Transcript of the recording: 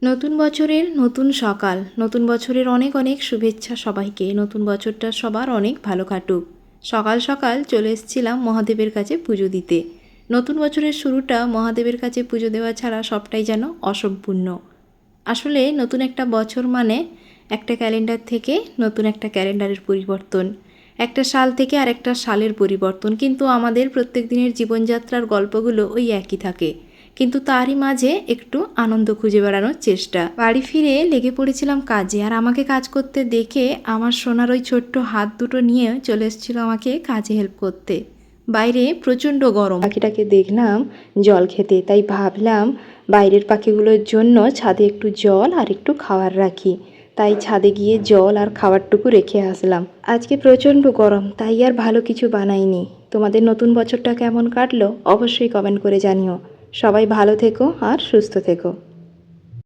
নতুন বছরের নতুন সকাল, নতুন বছরের অনেক অনেক শুভেচ্ছা সবাইকে। নতুন বছরটা সবার অনেক ভালো কাটুক। সকাল সকাল চলে এসেছিলাম মহাদেবের কাছে পুজো দিতে। নতুন বছরের শুরুটা মহাদেবের কাছে পুজো দেওয়া ছাড়া সবটাই যেন অসম্পূর্ণ। আসলে নতুন একটা বছর মানে একটা ক্যালেন্ডার থেকে নতুন একটা ক্যালেন্ডারের পরিবর্তন, একটা সাল থেকে আরেকটা সালের পরিবর্তন। কিন্তু আমাদের প্রত্যেক দিনের জীবনযাত্রার গল্পগুলো ওই একই থাকে, কিন্তু তারই মাঝে একটু আনন্দ খুঁজে বেড়ানোর চেষ্টা। বাড়ি ফিরে লেগে পড়েছিলাম কাজে, আর আমাকে কাজ করতে দেখে আমার সোনার ওই ছোট্ট হাত দুটো নিয়ে চলে এসেছিলো আমাকে কাজে হেল্প করতে। বাইরে প্রচণ্ড গরম, পাখিটাকে দেখলাম জল খেতে, তাই ভাবলাম বাইরের পাখিগুলোর জন্য ছাদে একটু জল আর একটু খাবার রাখি। তাই ছাদে গিয়ে জল আর খাবারটুকু রেখে আসলাম। আজকে প্রচণ্ড গরম, তাই আর ভালো কিছু বানাইনি। তোমাদের নতুন বছরটা কেমন কাটলো অবশ্যই কমেন্ট করে জানিও। সবাই ভালো থেকো আর সুস্থ থেকো।